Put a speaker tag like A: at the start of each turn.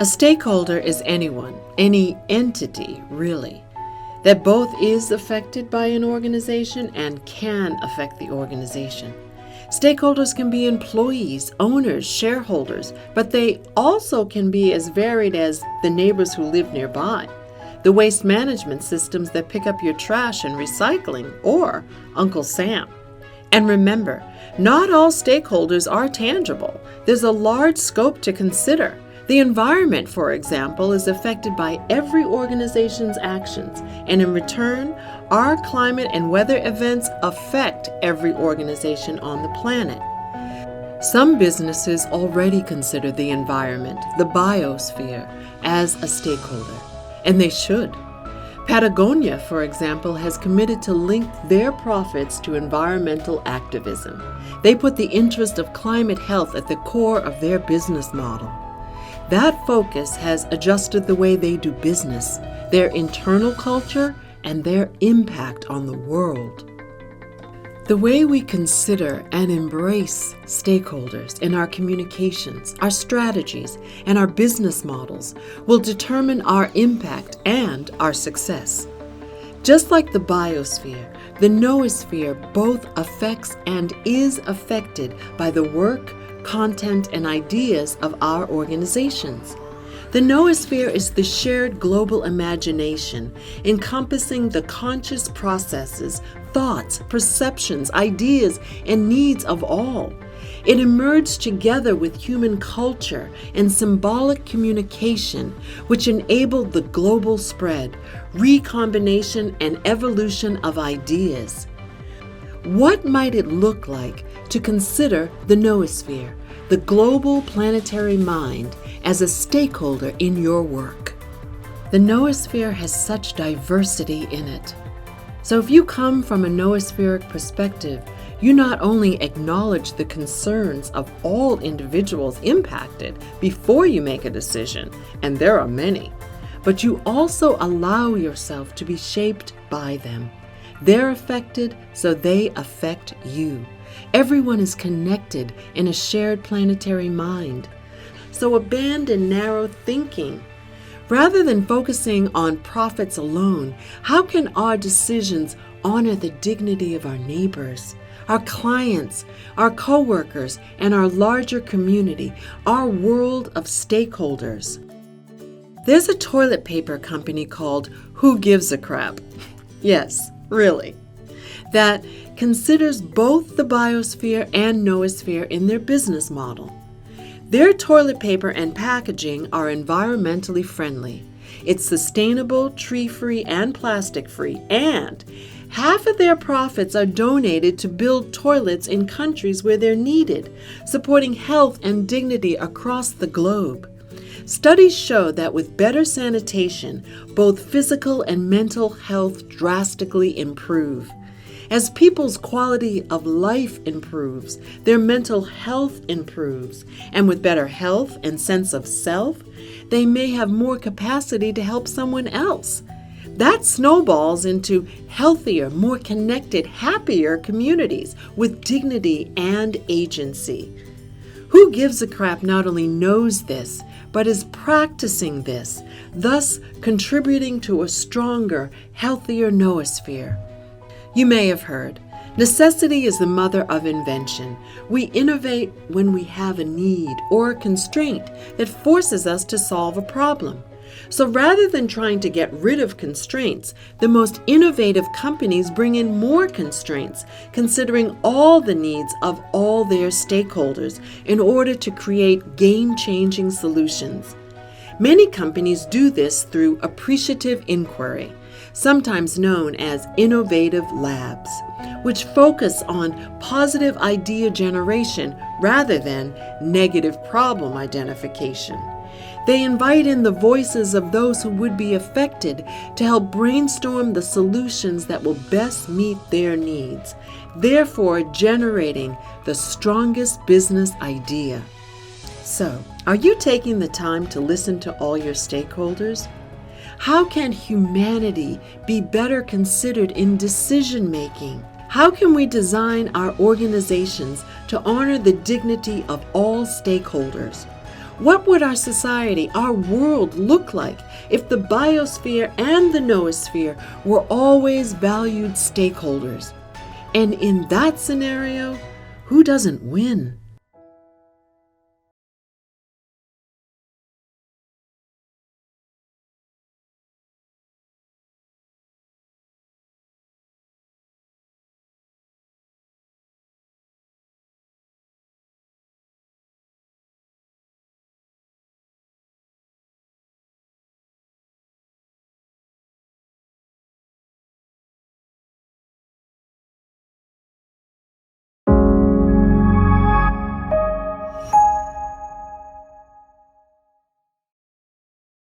A: A stakeholder is anyone, any entity, really, that both is affected by an organization and can affect the organization. Stakeholders can be employees, owners, shareholders, but they also can be as varied as the neighbors who live nearby, the waste management systems that pick up your trash and recycling, or Uncle Sam. And remember, not all stakeholders are tangible. There's a large scope to consider. The environment, for example, is affected by every organization's actions, and in return, our climate and weather events affect every organization on the planet. Some businesses already consider the environment, the biosphere, as a stakeholder, and they should. Patagonia, for example, has committed to link their profits to environmental activism. They put the interest of climate health at the core of their business model. That focus has adjusted the way they do business, their internal culture, and their impact on the world. The way we consider and embrace stakeholders in our communications, our strategies, and our business models will determine our impact and our success. Just like the biosphere, the noosphere both affects and is affected by the work, content, and ideas of our organizations. The noosphere is the shared global imagination, encompassing the conscious processes, thoughts, perceptions, ideas, and needs of all. It emerged together with human culture and symbolic communication, which enabled the global spread, recombination, and evolution of ideas. What might it look like to consider the noosphere, the global planetary mind, as a stakeholder in your work? The noosphere has such diversity in it. So if you come from a noospheric perspective, you not only acknowledge the concerns of all individuals impacted before you make a decision, and there are many, but you also allow yourself to be shaped by them. They're affected, so they affect you. Everyone is connected in a shared planetary mind. So abandon narrow thinking. Rather than focusing on profits alone, how can our decisions honor the dignity of our neighbors, our clients, our coworkers, and our larger community, our world of stakeholders? There's a toilet paper company called Who Gives a Crap? Yes, really. That considers both the biosphere and noosphere in their business model. Their toilet paper and packaging are environmentally friendly. It's sustainable, tree-free, and plastic-free, and half of their profits are donated to build toilets in countries where they're needed, supporting health and dignity across the globe. Studies show that with better sanitation, both physical and mental health drastically improve. As people's quality of life improves, their mental health improves, and with better health and sense of self, they may have more capacity to help someone else. That snowballs into healthier, more connected, happier communities with dignity and agency. Who Gives a Crap not only knows this, but is practicing this, thus contributing to a stronger, healthier noosphere. You may have heard, necessity is the mother of invention. We innovate when we have a need or a constraint that forces us to solve a problem. So rather than trying to get rid of constraints, the most innovative companies bring in more constraints, considering all the needs of all their stakeholders in order to create game-changing solutions. Many companies do this through appreciative inquiry, sometimes known as innovative labs, which focus on positive idea generation rather than negative problem identification. They invite in the voices of those who would be affected to help brainstorm the solutions that will best meet their needs, therefore generating the strongest business idea. So, are you taking the time to listen to all your stakeholders? How can humanity be better considered in decision making? How can we design our organizations to honor the dignity of all stakeholders? What would our society, our world look like if the biosphere and the noosphere were always valued stakeholders? And in that scenario, who doesn't win?